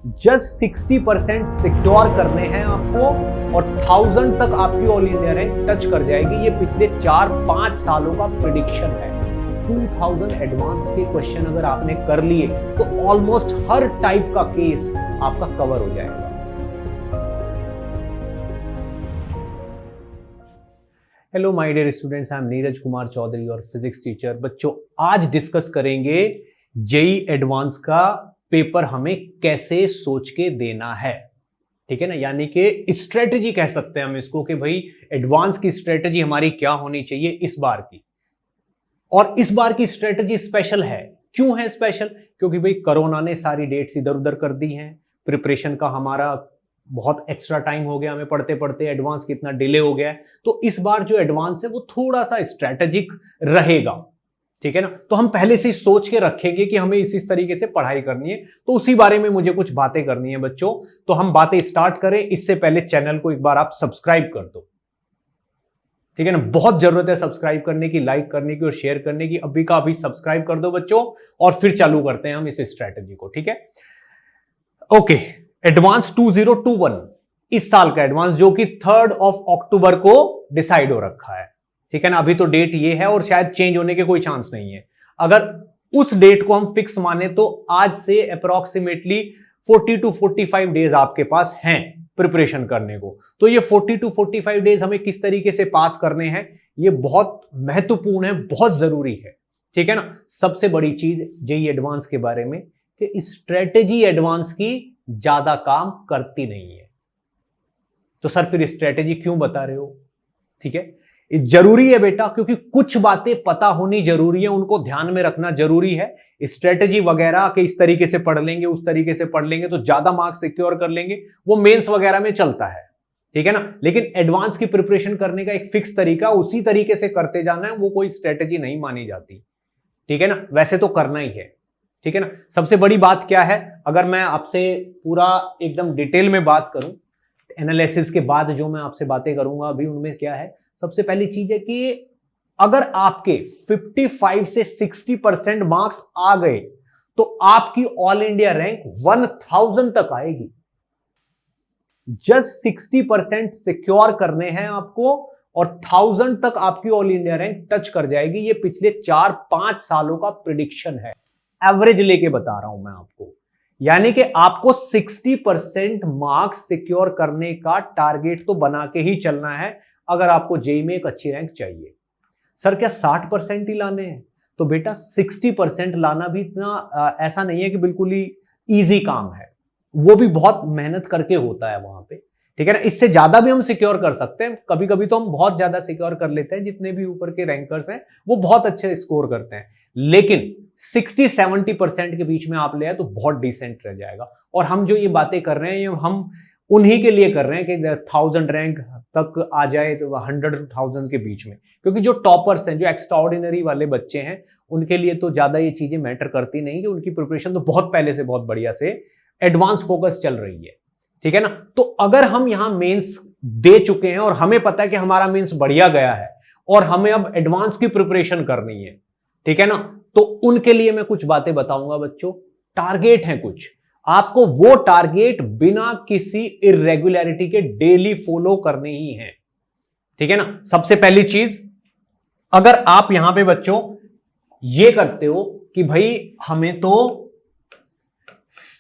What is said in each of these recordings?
Just 60% secure करने हैं आपको और 1000 तक आपकी ऑल इंडिया रैंक टच कर जाएगी। ये पिछले 4-5 सालों का प्रिडिक्शन है। 2000 एडवांस के क्वेश्चन अगर आपने कर लिए तो ऑलमोस्ट हर टाइप का केस आपका कवर हो जाएगा। Hello my dear students, I am Neeraj Kumar Chaudhary और फिजिक्स टीचर। बच्चों, आज डिस्कस करेंगे जेई एडवांस का पेपर हमें कैसे सोच के देना है। ठीक है ना, यानी कि स्ट्रेटजी कह सकते हैं हम इसको कि भाई एडवांस की स्ट्रेटजी हमारी क्या होनी चाहिए इस बार की। और इस बार की स्ट्रेटजी स्पेशल है। क्यों है स्पेशल? क्योंकि भाई कोरोना ने सारी डेट्स इधर उधर कर दी हैं। प्रिपरेशन का हमारा बहुत एक्स्ट्रा टाइम हो गया, हमें पढ़ते पढ़ते एडवांस कितना डिले हो गया है। तो इस बार जो एडवांस है वो थोड़ा सा स्ट्रेटेजिक रहेगा। ठीक है ना, तो हम पहले से सोच के रखेंगे कि हमें इस तरीके से पढ़ाई करनी है, तो उसी बारे में मुझे कुछ बातें करनी है बच्चों। तो हम बातें स्टार्ट करें इससे पहले चैनल को एक बार आप सब्सक्राइब कर दो। ठीक है ना, बहुत जरूरत है सब्सक्राइब करने की, लाइक करने की और शेयर करने की। अभी का अभी सब्सक्राइब कर दो बच्चों, और फिर चालू करते हैं हम इस स्ट्रेटजी को। ठीक है, ओके। एडवांस 2021 इस साल का एडवांस जो कि 3 अक्टूबर को डिसाइड हो रखा है। ठीक है ना, अभी तो डेट ये है और शायद चेंज होने के कोई चांस नहीं है। अगर उस डेट को हम फिक्स माने तो आज से अप्रोक्सीमेटली 40 to 45 डेज आपके पास हैं प्रिपरेशन करने को। तो ये 40 to 45 डेज हमें किस तरीके से पास करने हैं, ये बहुत महत्वपूर्ण है, बहुत जरूरी है। ठीक है ना, सबसे बड़ी चीज जेईई एडवांस के बारे में कि स्ट्रेटेजी एडवांस की ज्यादा काम करती नहीं है। तो सर फिर स्ट्रेटेजी क्यों बता रहे हो? ठीक है, जरूरी है बेटा, क्योंकि कुछ बातें पता होनी जरूरी है, उनको ध्यान में रखना जरूरी है। स्ट्रेटेजी वगैरह के इस तरीके से पढ़ लेंगे, उस तरीके से पढ़ लेंगे तो ज्यादा मार्क्स सिक्योर कर लेंगे, वो मेंस वगैरह में चलता है। ठीक है ना, लेकिन एडवांस की प्रिपरेशन करने का एक फिक्स तरीका, उसी तरीके से करते जाना है, वो कोई स्ट्रेटेजी नहीं मानी जाती। ठीक है ना, वैसे तो करना ही है। ठीक है ना, सबसे बड़ी बात क्या है, अगर मैं आपसे पूरा एकदम डिटेल में बात करूं, एनालिसिस के बाद जो मैं आपसे बातें करूंगा अभी, उनमें क्या है, सबसे पहली चीज है कि अगर आपके 55 से 60% मार्क्स आ गए तो आपकी ऑल इंडिया रैंक 1000 तक आएगी। जस्ट 60% सिक्योर करने हैं आपको और 1000 तक आपकी ऑल इंडिया रैंक टच कर जाएगी। ये पिछले 4-5 सालों का प्रिडिक्शन है, एवरेज लेके बता रहा हूं मैं आपको। यानी कि आपको 60% मार्क्स सिक्योर करने का टारगेट तो बना के ही चलना है अगर आपको जेईई में एक अच्छी रैंक चाहिए। सर क्या 60% ही लाने हैं? तो बेटा 60% लाना भी इतना ऐसा नहीं है कि बिल्कुल ही इजी काम है, वो भी बहुत मेहनत करके होता है वहां पे। ठीक है ना, इससे ज्यादा भी हम सिक्योर कर सकते हैं। कभी कभी तो हम बहुत ज्यादा सिक्योर कर लेते हैं, जितने भी ऊपर के रैंकर्स हैं वो बहुत अच्छे स्कोर करते हैं। लेकिन 60-70% के बीच में आप ले आए तो बहुत डिसेंट रह जाएगा। और हम जो ये बातें कर रहे हैं ये हम उन्हीं के लिए कर रहे हैं कि 1000 रैंक तक आ जाए, तो 100 to 1000 के बीच में। क्योंकि जो टॉपर्स हैं, जो एक्स्ट्राऑर्डिनरी वाले बच्चे हैं, उनके लिए तो ज्यादा ये चीजें मैटर करती नहीं, कि उनकी प्रिपरेशन तो बहुत पहले से बहुत बढ़िया से एडवांस फोकस चल रही है। ठीक है ना, तो अगर हम यहां मेंस दे चुके हैं और हमें पता है कि हमारा मेंस बढ़िया गया है और हमें अब एडवांस की प्रिपरेशन करनी है, ठीक है ना, तो उनके लिए मैं कुछ बातें बताऊंगा बच्चों। टारगेट है कुछ, आपको वो टारगेट बिना किसी इर्रेगुलरिटी के डेली फॉलो करने ही है। ठीक है ना, सबसे पहली चीज, अगर आप यहां पे बच्चों ये करते हो कि भाई हमें तो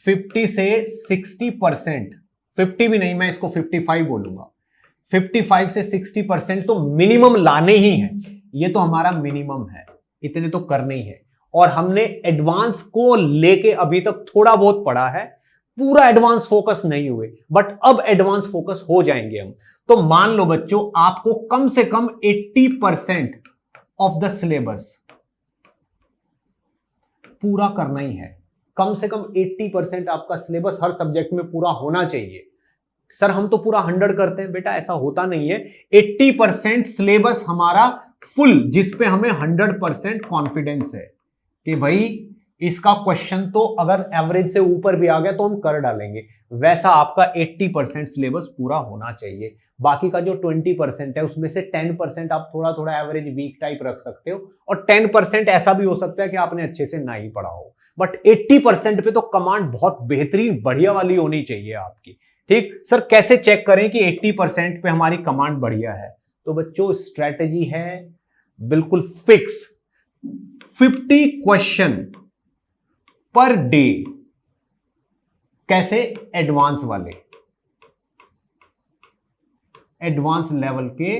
50 से 60%, 50 भी नहीं, मैं इसको 55 बोलूंगा, 55 से 60% तो मिनिमम लाने ही हैं। ये तो हमारा मिनिमम है, इतने तो करने ही है। और हमने एडवांस को लेके अभी तक थोड़ा बहुत पढ़ा है, पूरा एडवांस फोकस नहीं हुए, बट अब एडवांस फोकस हो जाएंगे हम। तो मान लो बच्चों, आपको कम से कम 80% ऑफ द सिलेबस पूरा करना ही है। कम से कम 80% आपका सिलेबस हर सब्जेक्ट में पूरा होना चाहिए। सर हम तो पूरा 100 करते हैं, बेटा ऐसा होता नहीं है। 80% सिलेबस हमारा फुल, जिस पे हमें 100% कॉन्फिडेंस है कि भाई इसका क्वेश्चन तो अगर एवरेज से ऊपर भी आ गया तो हम कर डालेंगे। वैसा आपका 80% सिलेबस पूरा होना चाहिए। बाकी का जो 20% है उसमें से 10% आप थोड़ा थोड़ा एवरेज वीक टाइप रख सकते हो, और 10% ऐसा भी हो सकता है कि आपने अच्छे से ना ही पढ़ा हो, बट 80% पे तो कमांड बहुत बेहतरीन बढ़िया वाली होनी चाहिए आपकी। ठीक सर, कैसे चेक करें कि 80% पे हमारी कमांड बढ़िया है? तो बच्चों स्ट्रेटेजी है बिल्कुल फिक्स, 50 क्वेश्चन पर डे। कैसे? एडवांस वाले, एडवांस लेवल के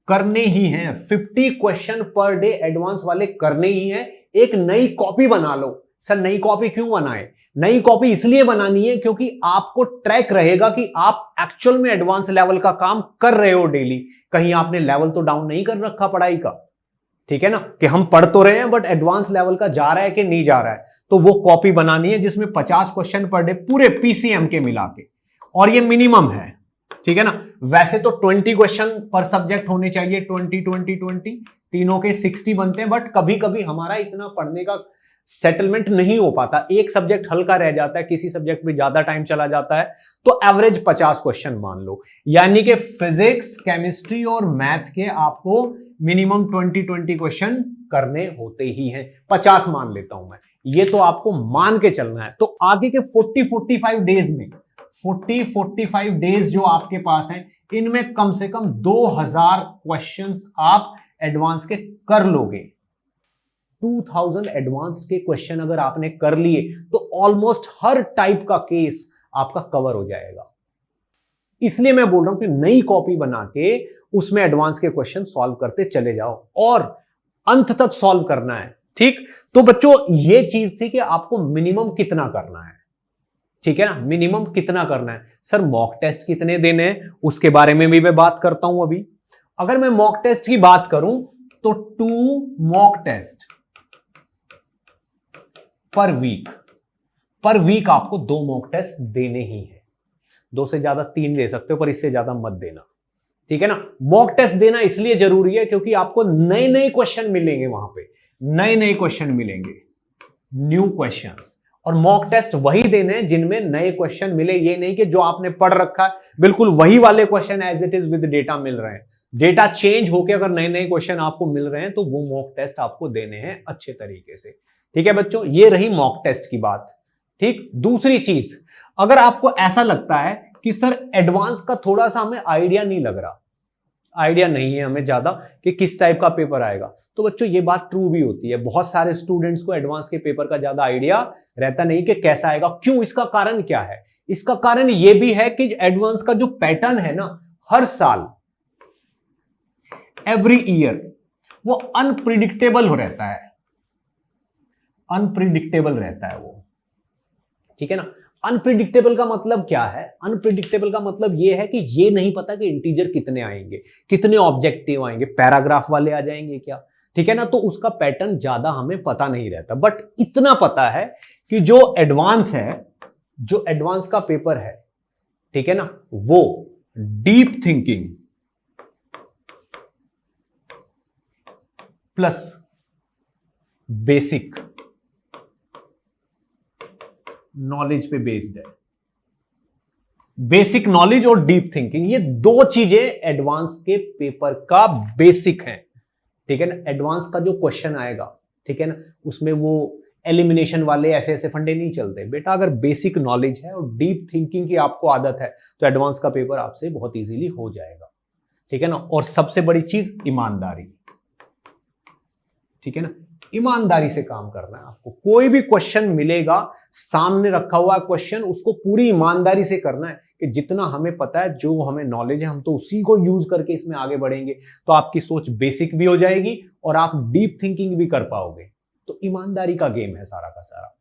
करने ही हैं। 50 क्वेश्चन पर डे एडवांस वाले करने ही हैं। एक नई कॉपी बना लो। सर नई कॉपी क्यों बनाए? नई कॉपी इसलिए बनानी है क्योंकि आपको ट्रैक रहेगा कि आप एक्चुअल में एडवांस लेवल का काम कर रहे हो डेली। कहीं आपने लेवल तो डाउन नहीं कर रखा पढ़ाई का, ठीक है ना, कि हम पढ़ तो रहे हैं बट एडवांस लेवल का जा रहा है कि नहीं जा रहा है। तो वो कॉपी बनानी है जिसमें 50 क्वेश्चन पर डे पूरे पीसीएम के मिला के, और ये मिनिमम है, ठीक है ना। वैसे तो 20 क्वेश्चन पर सब्जेक्ट होने चाहिए, 20 तीनों के 60 बनते हैं, बट कभी कभी हमारा इतना पढ़ने का सेटलमेंट नहीं हो पाता, एक सब्जेक्ट हल्का रह जाता है, किसी सब्जेक्ट में ज्यादा टाइम चला जाता है, तो एवरेज 50 क्वेश्चन मान लो। यानी कि फिजिक्स, केमिस्ट्री और मैथ के आपको मिनिमम 20 क्वेश्चन करने होते ही हैं। 50 मान लेता हूं मैं, ये तो आपको मान के चलना है। तो आगे के 40-45 डेज में, 40-45 डेज जो आपके पास हैं, इनमें कम से कम 2000 क्वेश्चंस आप एडवांस के कर लोगे। 2000 एडवांस के क्वेश्चन अगर आपने कर लिए तो ऑलमोस्ट हर टाइप का केस आपका कवर हो जाएगा। इसलिए मैं बोल रहा हूं कि नई कॉपी बना के उसमें एडवांस के क्वेश्चन सॉल्व करते चले जाओ, और अंत तक सॉल्व करना है। ठीक, तो बच्चों ये चीज थी कि आपको मिनिमम कितना करना है, ठीक है ना, मिनिमम कितना करना है। सर मॉक टेस्ट कितने देने हैं उसके बारे में भी मैं बात करता हूं अभी। अगर मैं मॉक टेस्ट की बात करूं तो 2 मॉक टेस्ट पर वीक आपको 2 मॉक टेस्ट देने ही है। 2 से ज्यादा 3 दे सकते हो, पर इससे ज्यादा मत देना, ठीक है ना। मॉक टेस्ट देना इसलिए जरूरी है क्योंकि आपको नए नए क्वेश्चन मिलेंगे, वहां पे नए नए क्वेश्चन मिलेंगे, न्यू क्वेश्चंस। और मॉक टेस्ट वही देने हैं जिनमें नए क्वेश्चन मिले, ये नहीं कि जो आपने पढ़ रखा है बिल्कुल वही वाले question as it is with data मिल रहे हैं। डेटा चेंज होकर अगर नए नए क्वेश्चन आपको मिल रहे हैं तो वो मॉक टेस्ट आपको देने हैं अच्छे तरीके से, ठीक है बच्चों। ये रही मॉक टेस्ट की बात। ठीक, दूसरी चीज, अगर आपको ऐसा लगता है कि सर एडवांस का थोड़ा सा हमें आइडिया नहीं लग रहा, आइडिया नहीं है हमें ज्यादा कि किस टाइप का पेपर आएगा, तो बच्चों ये बात ट्रू भी होती है। बहुत सारे स्टूडेंट्स को एडवांस के पेपर का ज्यादा आइडिया रहता नहीं कि कैसा आएगा। क्यों? इसका कारण क्या है? इसका कारण ये भी है कि एडवांस का जो पैटर्न है ना, हर साल, एवरी ईयर, वो अनप्रिडिक्टेबल हो रहता है, अनप्रिडिक्टेबल रहता है वो, ठीक है ना। अनप्रिडिक्टेबल का मतलब क्या है? अनप्रिडिक्टेबल का मतलब यह है कि ये नहीं पता कि इंटीजर कितने आएंगे, कितने ऑब्जेक्टिव आएंगे, पैराग्राफ वाले आ जाएंगे क्या, ठीक है ना। तो उसका पैटर्न ज्यादा हमें पता नहीं रहता, बट इतना पता है कि जो एडवांस है, जो एडवांस का पेपर है, ठीक है ना, वो deep thinking plus basic knowledge पे बेस्ड है। बेसिक नॉलेज और डीप थिंकिंग, ये 2 चीजें एडवांस के पेपर का बेसिक हैं, ठीक है ना। एडवांस का जो क्वेश्चन आएगा, ठीक है ना, उसमें वो एलिमिनेशन वाले ऐसे ऐसे फंडे नहीं चलते बेटा। अगर बेसिक नॉलेज है और डीप थिंकिंग की आपको आदत है तो एडवांस का पेपर आपसे बहुत इजीली हो जाएगा, ठीक है ना। और सबसे बड़ी चीज ईमानदारी, ठीक है ना, ईमानदारी से काम करना है आपको। कोई भी क्वेश्चन मिलेगा, सामने रखा हुआ क्वेश्चन, उसको पूरी ईमानदारी से करना है कि जितना हमें पता है, जो हमें नॉलेज है, हम तो उसी को यूज करके इसमें आगे बढ़ेंगे। तो आपकी सोच बेसिक भी हो जाएगी और आप डीप थिंकिंग भी कर पाओगे। तो ईमानदारी का गेम है सारा का सारा,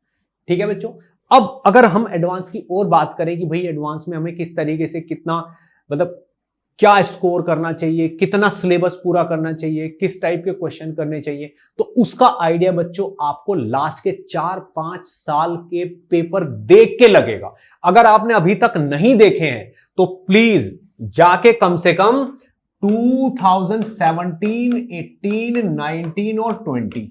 ठीक है बच्चों। अब अगर हम एडवांस की और बात करें कि भाई एडवांस में हमें किस तरीके से कितना, मतलब क्या स्कोर करना चाहिए, कितना सिलेबस पूरा करना चाहिए, किस टाइप के क्वेश्चन करने चाहिए, तो उसका आइडिया बच्चों आपको लास्ट के 4-5 साल के पेपर देख के लगेगा। अगर आपने अभी तक नहीं देखे हैं तो प्लीज जाके कम से कम 2017, 18, 19 और 20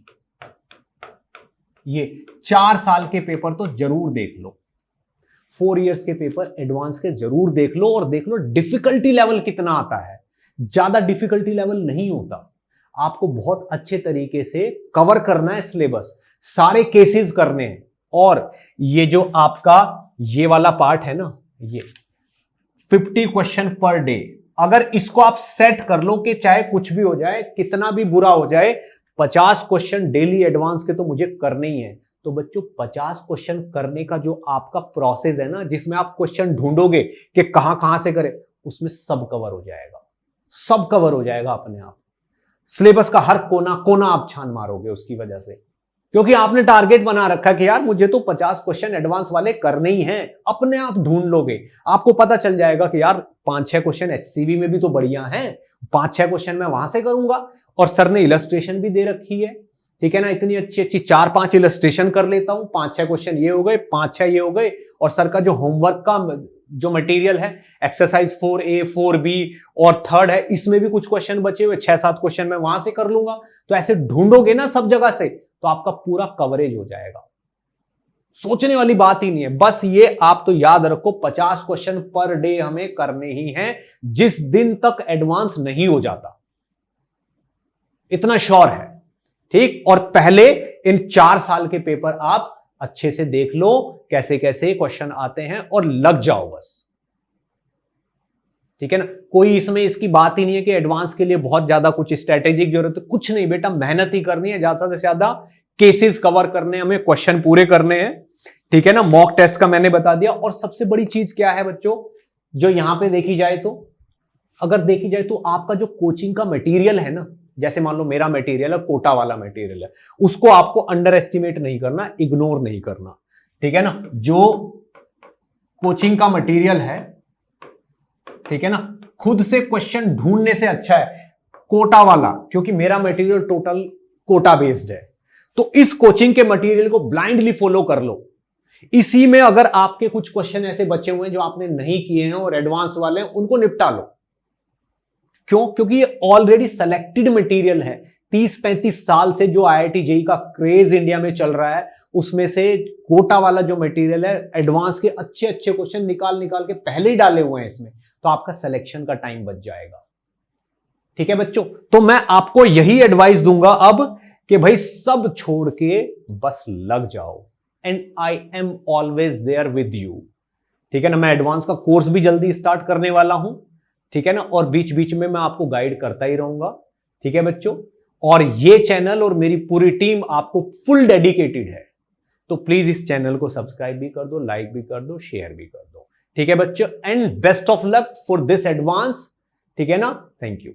ये 4 साल के पेपर तो जरूर देख लो, 4 इयर्स के पेपर एडवांस के जरूर देख लो, और देख लो डिफिकल्टी लेवल कितना आता है। ज्यादा डिफिकल्टी लेवल नहीं होता, आपको बहुत अच्छे तरीके से कवर करना है सिलेबस, सारे केसेस करने हैं। और ये जो आपका ये वाला पार्ट है ना, ये 50 क्वेश्चन पर डे, अगर इसको आप सेट कर लो कि चाहे कुछ भी हो जाए, कितना भी बुरा हो जाए, 50 क्वेश्चन डेली एडवांस के तो मुझे करने ही है। तो बच्चों 50 क्वेश्चन करने का जो आपका प्रोसेस है ना, जिसमें आप क्वेश्चन ढूंढोगे कि कहां कहां से करें, उसमें सब कवर हो जाएगा, सब कवर हो जाएगा अपने आप। सिलेबस का हर कोना कोना आप छान मारोगे उसकी वजह से, क्योंकि आपने टारगेट बना रखा कि यार मुझे तो 50 क्वेश्चन एडवांस वाले करने ही हैं। अपने आप ढूंढ लोगे, आपको पता चल जाएगा कि यार 5-6 क्वेश्चन एचसीवी में भी तो बढ़िया हैं, 5-6 क्वेश्चन मैं वहां से करूंगा, और सर ने इलस्ट्रेशन भी दे रखी है, ठीक है ना, इतनी अच्छी अच्छी 4-5 इलस्ट्रेशन कर लेता हूं, 5-6 क्वेश्चन ये हो गए, 5-6 ये हो गए, और सर का जो होमवर्क का जो मटेरियल है, एक्सरसाइज 4A 4B और थर्ड है, इसमें भी कुछ क्वेश्चन बचे हुए, 6-7 क्वेश्चन मैं वहां से कर लूंगा। तो ऐसे ढूंढोगे ना सब जगह से, तो आपका पूरा कवरेज हो जाएगा। सोचने वाली बात ही नहीं है, बस ये आप तो याद रखो 50 क्वेश्चन पर डे हमें करने ही हैं, जिस दिन तक एडवांस नहीं हो जाता, इतना श्योर है, ठीक। और पहले इन 4 साल के पेपर आप अच्छे से देख लो, कैसे कैसे क्वेश्चन आते हैं, और लग जाओ बस, ठीक है ना। कोई इसमें इसकी बात ही नहीं है कि एडवांस के लिए बहुत ज्यादा कुछ स्ट्रेटेजिक जरूरत है, कुछ नहीं बेटा, मेहनत ही करनी है, ज्यादा से ज्यादा केसेस कवर करने, हमें क्वेश्चन पूरे करने हैं, ठीक है ना। मॉक टेस्ट का मैंने बता दिया। और सबसे बड़ी चीज क्या है बच्चों, जो यहां पे देखी जाए तो, अगर देखी जाए तो आपका जो कोचिंग का मटेरियल है ना, जैसे मान लो मेरा मटेरियल है, कोटा वाला मटेरियल है, उसको आपको अंडर एस्टिमेट नहीं करना, इग्नोर नहीं करना, ठीक है ना। जो कोचिंग का मटेरियल है, ठीक है ना, खुद से क्वेश्चन ढूंढने से अच्छा है कोटा वाला, क्योंकि मेरा मटेरियल टोटल कोटा बेस्ड है। तो इस कोचिंग के मटेरियल को ब्लाइंडली फॉलो कर लो। इसी में अगर आपके कुछ क्वेश्चन ऐसे बचे हुए हैं जो आपने नहीं किए हैं और एडवांस वाले हैं, उनको निपटा लो। क्यों? क्योंकि ये ऑलरेडी सेलेक्टेड मटेरियल है। 30-35 साल से जो आईआईटी जेईई का क्रेज इंडिया में चल रहा है, उसमें से कोटा वाला जो मटेरियल है, एडवांस के अच्छे अच्छे क्वेश्चन निकाल निकाल के पहले ही डाले हुए हैं इसमें, तो आपका सिलेक्शन का टाइम बच जाएगा, ठीक है बच्चों। तो मैं आपको यही एडवाइस दूंगा अब कि भाई सब छोड़ के बस लग जाओ, and I am always there with you, ठीक है ना। मैं एडवांस का कोर्स भी जल्दी स्टार्ट करने वाला हूं, ठीक है ना, और बीच बीच में मैं आपको गाइड करता ही रहूंगा, ठीक है बच्चों। और ये चैनल और मेरी पूरी टीम आपको फुल डेडिकेटेड है, तो प्लीज इस चैनल को सब्सक्राइब भी कर दो, लाइक भी कर दो, शेयर भी कर दो, ठीक है बच्चों। And best of luck for this advance, ठीक है ना। Thank you.